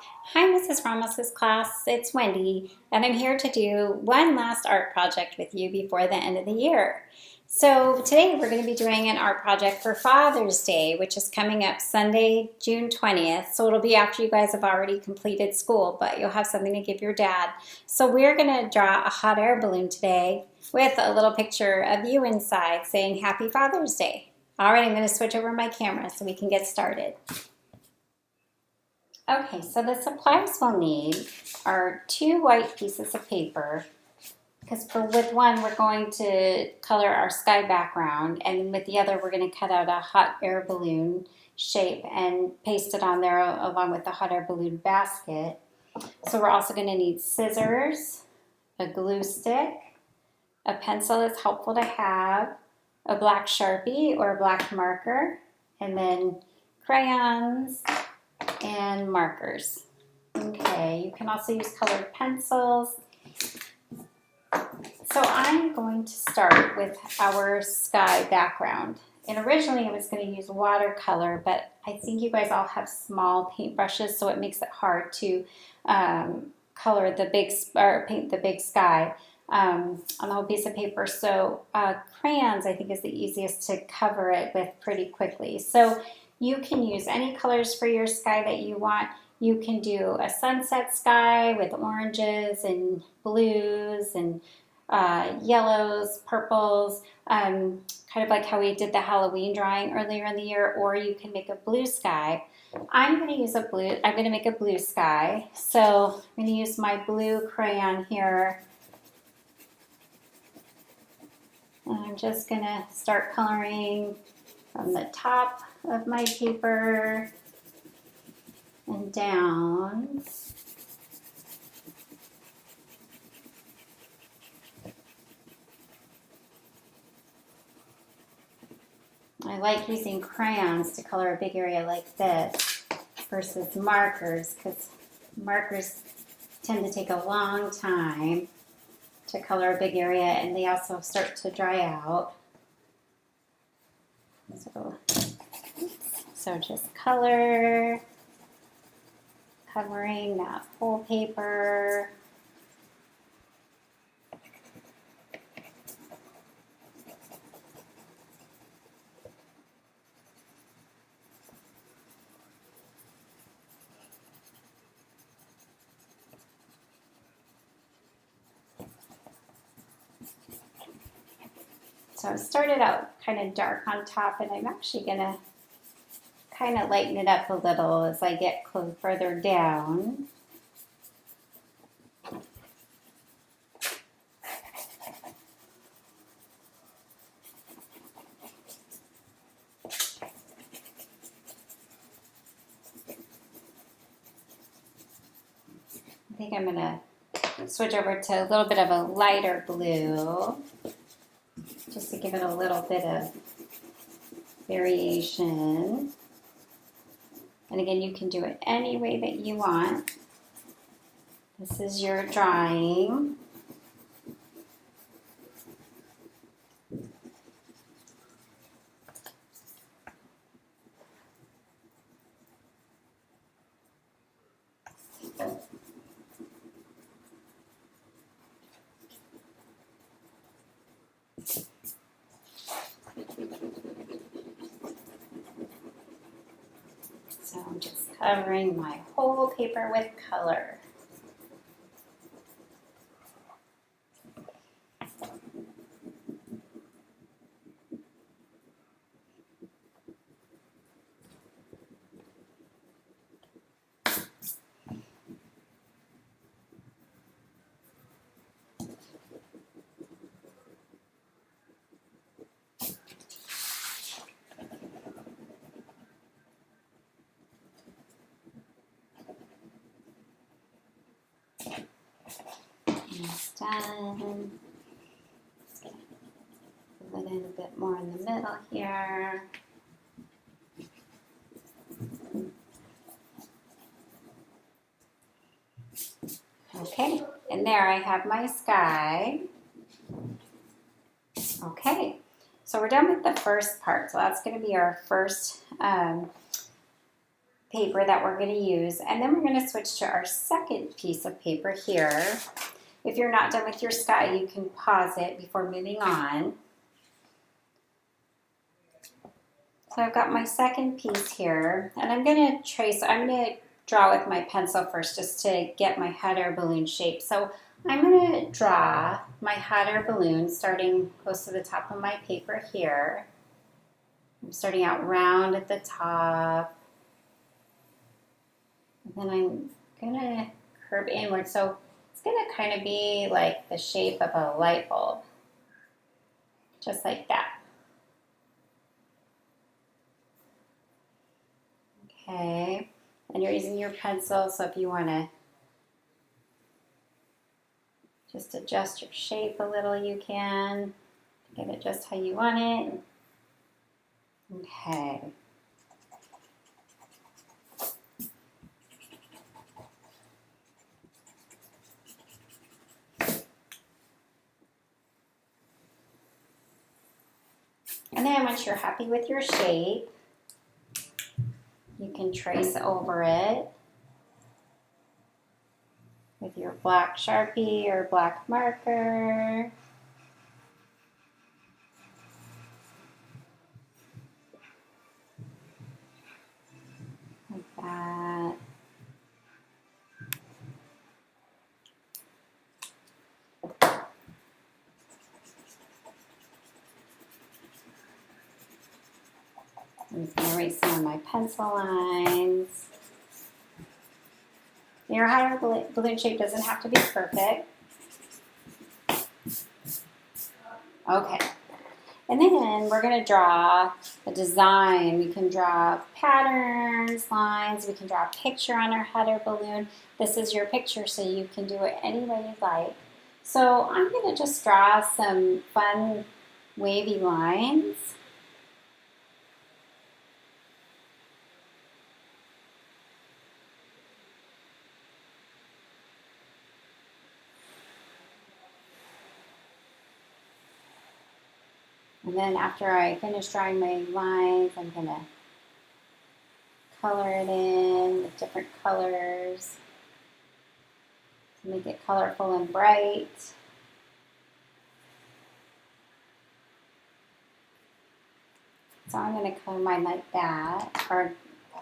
Hi, Mrs. Ramos's class. It's Wendy, and I'm here to do one last art project with you before the end of the year. So today we're going to be doing an art project for Father's Day, which is coming up Sunday, June 20th. So it'll be after you guys have already completed school, but you'll have something to give your dad. So we're going to draw a hot air balloon today with a little picture of you inside saying Happy Father's Day. All right, I'm going to switch over my camera so we can get started. Okay, so the supplies we'll need are two white pieces of paper, because with one we're going to color our sky background, and with the other we're going to cut out a hot air balloon shape and paste it on there along with the hot air balloon basket. So we're also going to need scissors, a glue stick, a pencil is helpful to have, a black Sharpie or a black marker, and then crayons and markers. Okay, you can also use colored pencils. So I'm going to start with our sky background. And originally I was going to use watercolor, but I think you guys all have small paintbrushes, so it makes it hard to color the big, or paint the big sky on the whole piece of paper. So crayons I think is the easiest to cover it with pretty quickly. So you can use any colors for your sky that you want. You can do a sunset sky with oranges and blues and yellows, purples, kind of like how we did the Halloween drawing earlier in the year, or you can make a blue sky. I'm going to make a blue sky. So I'm going to use my blue crayon here. And I'm just going to start coloring from the top of my paper and down. I like using crayons to color a big area like this versus markers, because markers tend to take a long time to color a big area, and they also start to dry out. So just covering that whole paper. So it started out kind of dark on top, and I'm actually going to kind of lighten it up a little as I get further down. I think I'm going to switch over to a little bit of a lighter blue, just to give it a little bit of variation. And again, you can do it any way that you want. This is your drawing. So I'm just covering my whole paper with color. Almost done. Just gonna fill it in a bit more in the middle here. Okay, and there I have my sky. Okay, so we're done with the first part. So that's going to be our first paper that we're going to use, and then we're going to switch to our second piece of paper here. If you're not done with your sky, you can pause it before moving on. So I've got my second piece here, and I'm going to draw with my pencil first just to get my hot air balloon shape. So I'm going to draw my hot air balloon starting close to the top of my paper here. I'm starting out round at the top. And then I'm going to curve inward. So it's going to kind of be like the shape of a light bulb, just like that. Okay, and you're using your pencil, so if you want to just adjust your shape a little, you can. Get it just how you want it. Okay. And then once you're happy with your shape, you can trace over it with your black Sharpie or black marker. Like that. I'm just going to erase some of my pencil lines. Your hot air balloon shape doesn't have to be perfect. Okay. And then we're going to draw a design. We can draw patterns, lines. We can draw a picture on our hot air balloon. This is your picture, so you can do it any way you'd like. So I'm going to just draw some fun wavy lines. And then after I finish drawing my lines, I'm going to color it in with different colors to make it colorful and bright. So I'm going to color mine like that, or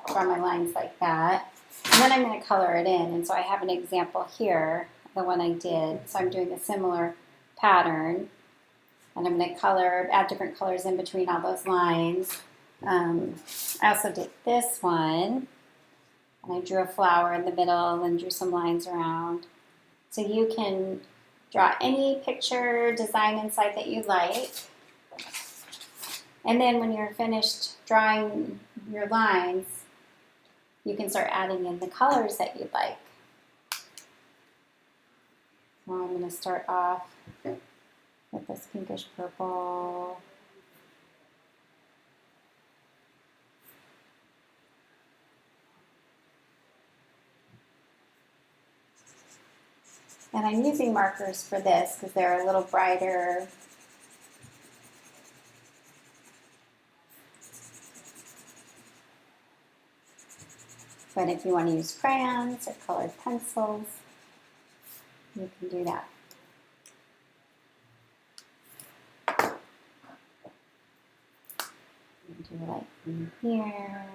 draw my lines like that. And then I'm going to color it in. And so I have an example here, the one I did. So I'm doing a similar pattern. And I'm going to add different colors in between all those lines. I also did this one. And I drew a flower in the middle and drew some lines around. So you can draw any picture, design inside that you like. And then when you're finished drawing your lines, you can start adding in the colors that you'd like. So I'm going to start off with this pinkish purple. And I'm using markers for this because they're a little brighter. But if you want to use crayons or colored pencils, you can do that. Do like in here.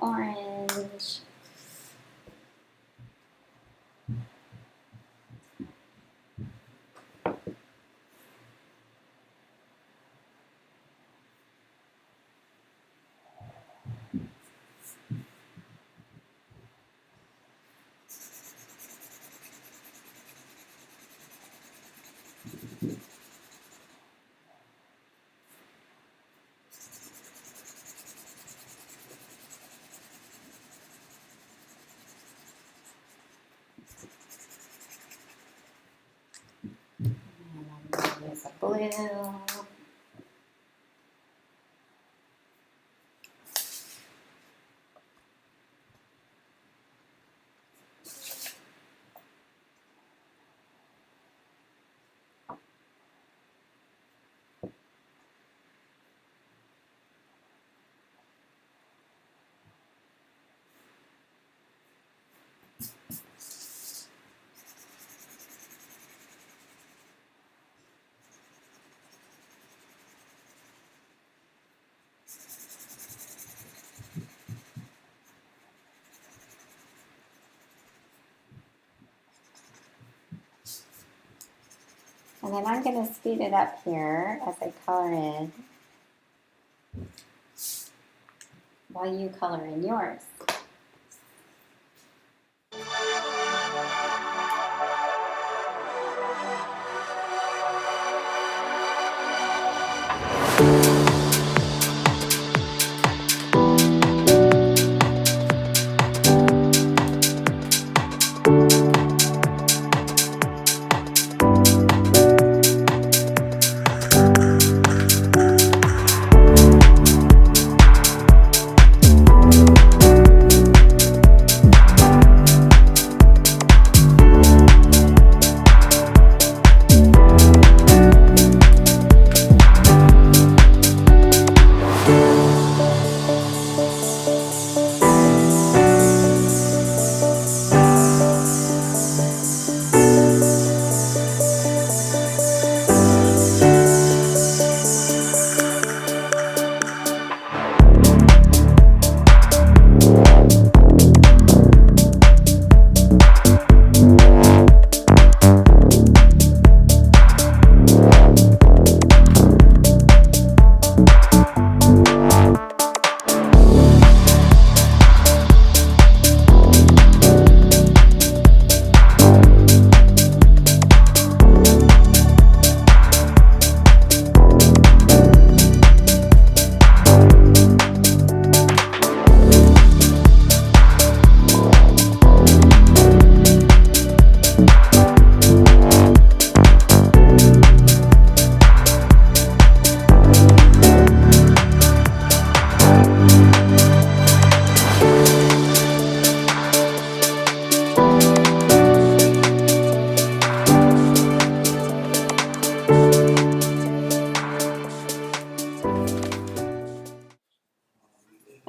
Orange. use a blue. And then I'm going to speed it up here as I color in while you color in yours.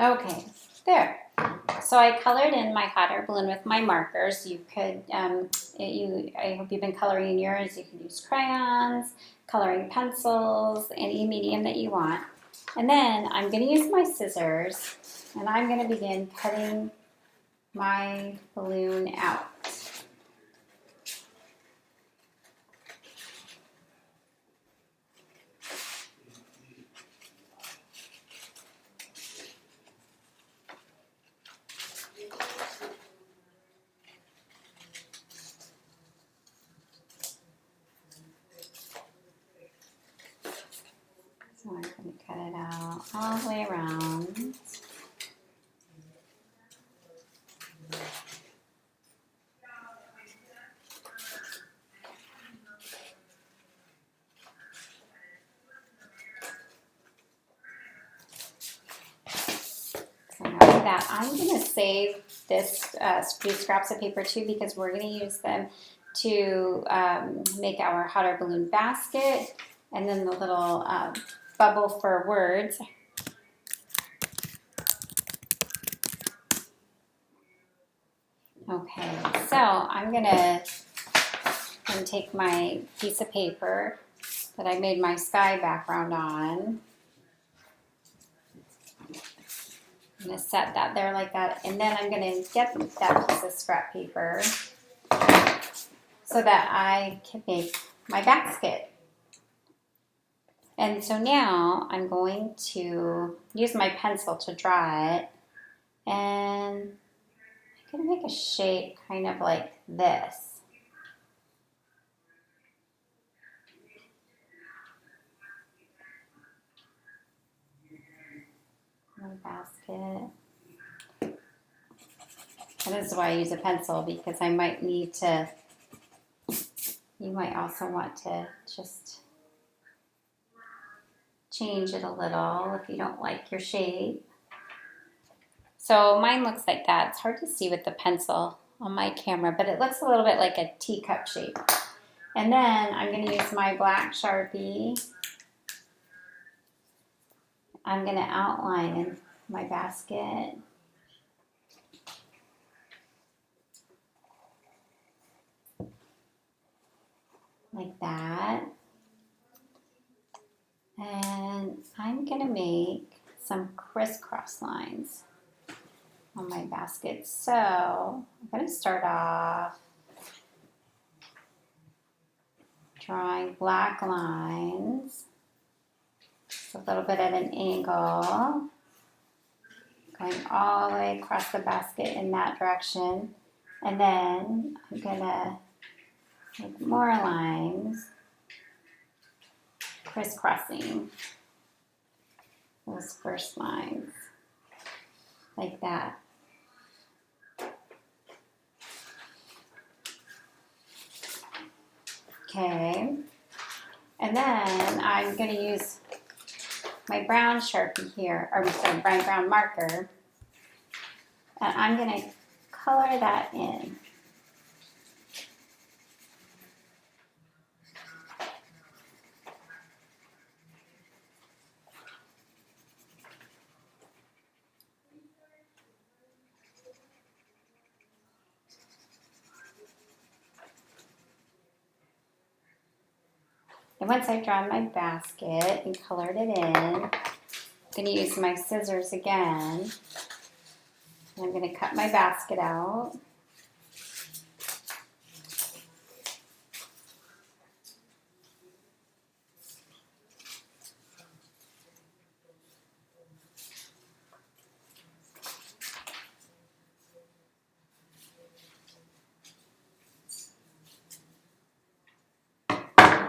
Okay, there. So I colored in my hot air balloon with my markers. You could, I hope you've been coloring yours. You can use crayons, coloring pencils, any medium that you want. And then I'm going to use my scissors, and I'm going to begin cutting my balloon out. So I'm going to cut it out all the way around. So now with that, I'm going to save this these scraps of paper too, because we're going to use them to make our hot air balloon basket, and then the little bubble for words. Okay, so I'm gonna take my piece of paper that I made my sky background on. I'm gonna set that there like that, and then I'm gonna get that piece of scrap paper so that I can make my basket. And so now I'm going to use my pencil to draw it, and I'm gonna make a shape kind of like this. My basket. And this is why I use a pencil, because I might need to, you might also want to just change it a little if you don't like your shape. So mine looks like that. It's hard to see with the pencil on my camera, but it looks a little bit like a teacup shape. And then I'm going to use my black Sharpie. I'm going to outline in my basket. Like that. And I'm going to make some crisscross lines on my basket. So I'm going to start off drawing black lines, a little bit at an angle, going all the way across the basket in that direction. And then I'm going to make more lines, crisscrossing those first lines, like that. Okay, and then I'm going to use my brown Sharpie here, or sorry, brown marker, and I'm going to color that in. And once I've drawn my basket and colored it in, I'm going to use my scissors again. And I'm going to cut my basket out.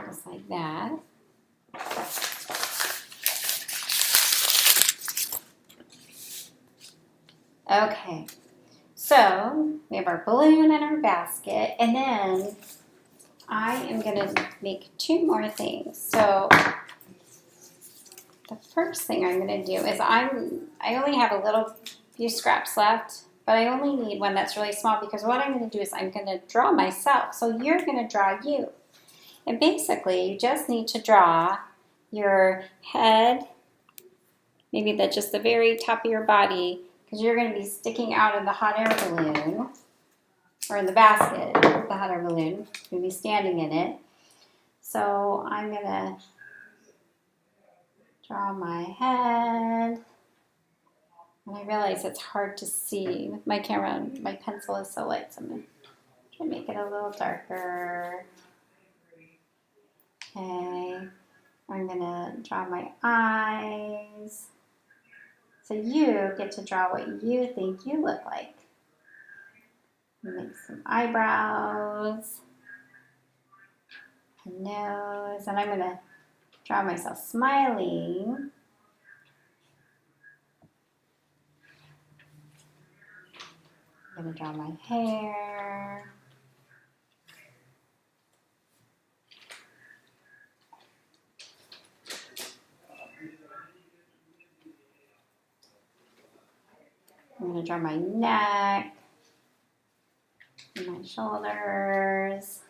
Just like that. Okay, so we have our balloon and our basket, and then I am going to make two more things. So the first thing I'm going to do is I only have a few scraps left, but I only need one that's really small because what I'm going to do is I'm going to draw myself. So you're going to draw you. And basically you just need to draw your head, maybe just the very top of your body, because you're going to be sticking out of the hot air balloon, or in the basket, the hot air balloon. You're going to be standing in it. So I'm going to draw my head. And I realize it's hard to see with my camera. My pencil is so light, so I'm going to try to make it a little darker. Okay. I'm going to draw my eyes. So you get to draw what you think you look like. Make some eyebrows, a nose, and I'm going to draw myself smiling. I'm going to draw my hair. I'm going to draw my neck, and my shoulders.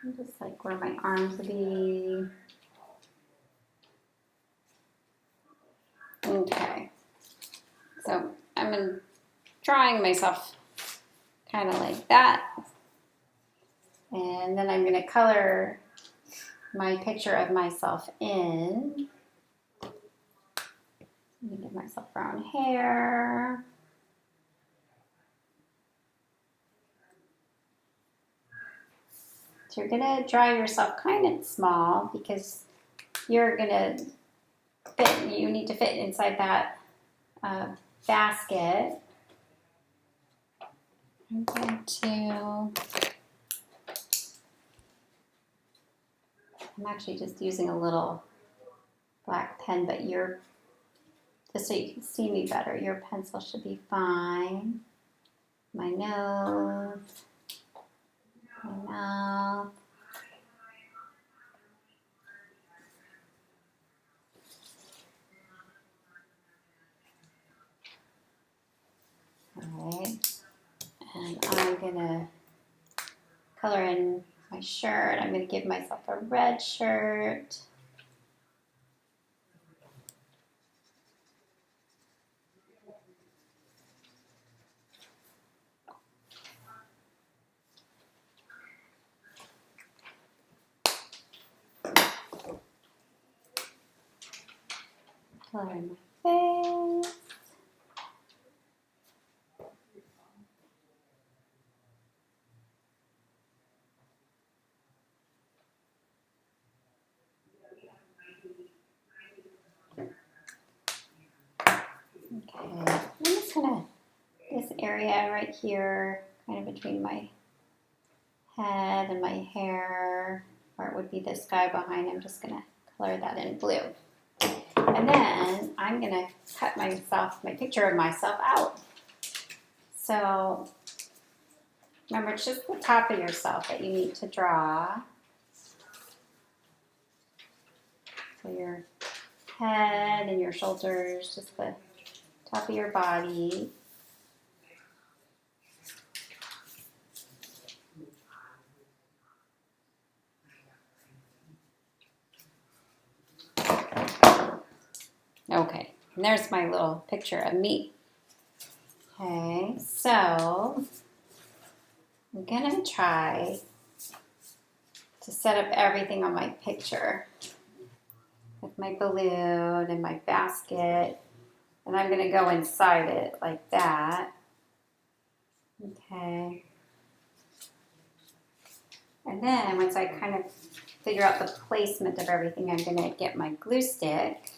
And just like where my arms would be. Okay. So I'm drawing myself kind of like that. And then I'm going to color my picture of myself in. I'm going to give myself brown hair. So you're going to draw yourself kind of small because you're going to fit, you need to fit inside that basket. I'm going to, I'm actually just using a little black pen, but just so you can see me better, your pencil should be fine. My nose, my mouth. Okay, and I'm gonna color in my shirt. I'm gonna give myself a red shirt. Color in my face. Okay, I'm just gonna, this area right here, kind of between my head and my hair, or it would be the sky behind, I'm just gonna color that in blue. And then I'm gonna cut myself, my picture of myself out. So remember, it's just the top of yourself that you need to draw. So your head and your shoulders, just the top of your body. Okay, and there's my little picture of me. Okay, so I'm gonna try to set up everything on my picture with my balloon and my basket, and I'm gonna go inside it like that. Okay. And then once I kind of figure out the placement of everything, I'm gonna get my glue stick.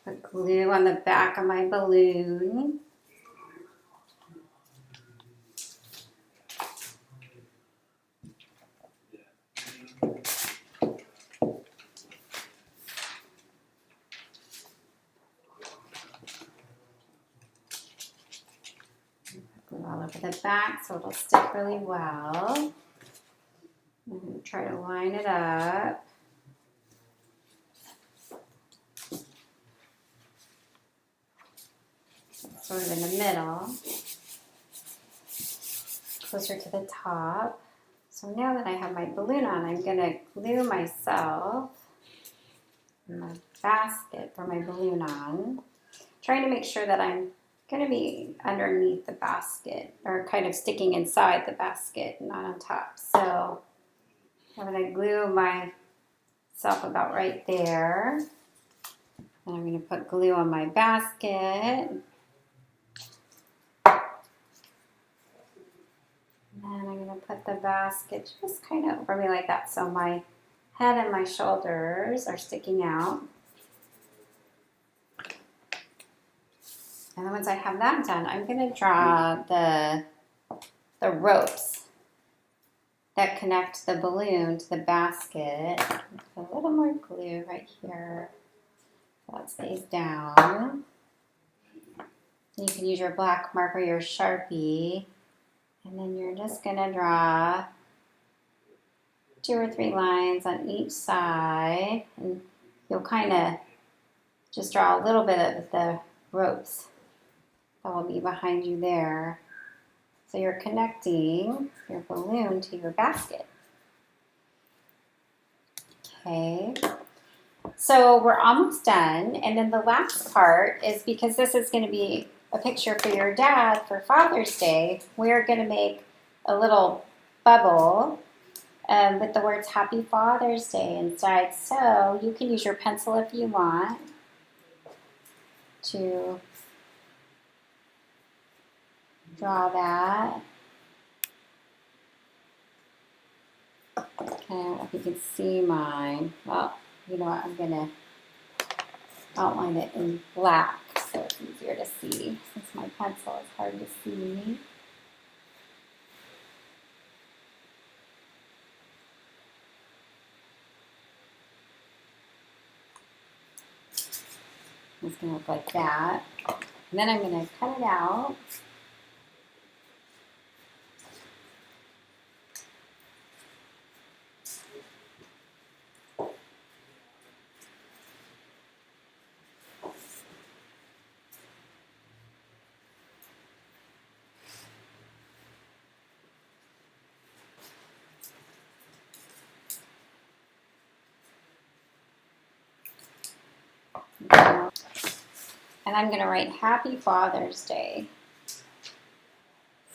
Put glue on the back of my balloon. Glue all over the back so it'll stick really well. I'm gonna try to line it up. Sort of in the middle, closer to the top. So now that I have my balloon on, I'm gonna glue myself and my basket for my balloon on. Trying to make sure that I'm gonna be underneath the basket or kind of sticking inside the basket, not on top. So I'm gonna glue myself about right there. And I'm gonna put glue on my basket. And I'm gonna put the basket just kind of over me like that so my head and my shoulders are sticking out. And then once I have that done, I'm gonna draw the ropes that connect the balloon to the basket. Put a little more glue right here so it stays down. You can use your black marker, your Sharpie, and then you're just gonna draw 2 or 3 lines on each side, and you'll kind of just draw a little bit of the ropes that will be behind you there. So you're connecting your balloon to your basket. Okay, so we're almost done, and then the last part is, because this is going to be a picture for your dad for Father's Day, we're going to make a little bubble with the words Happy Father's Day inside. So you can use your pencil if you want to draw that. Okay, I don't know if you can see mine. Well, you know what, I'm going to outline it in black so it's easier to see, since my pencil is hard to see. It's going to look like that. And then I'm going to cut it out. And I'm going to write Happy Father's Day.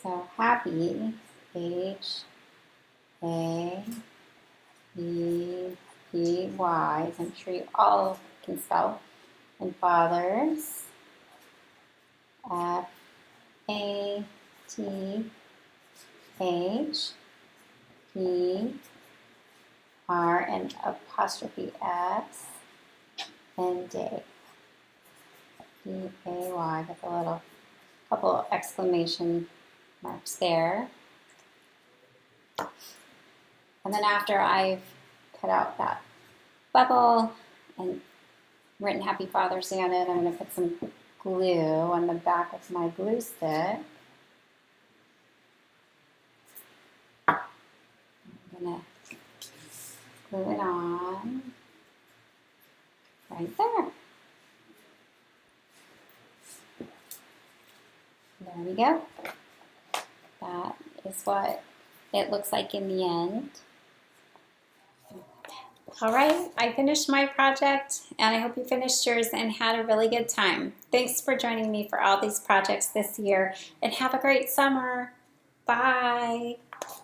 So happy, H-A-P-P-Y, as I'm sure you all can spell. And fathers, F-A-T-H-P-R and apostrophe S and day. D-A-Y with a little couple exclamation marks there. And then after I've cut out that bubble and written Happy Father's Day on it, I'm going to put some glue on the back of my glue stick. I'm going to glue it on right there. There we go. That is what it looks like in the end. All right, I finished my project and I hope you finished yours and had a really good time. Thanks for joining me for all these projects this year and have a great summer. Bye.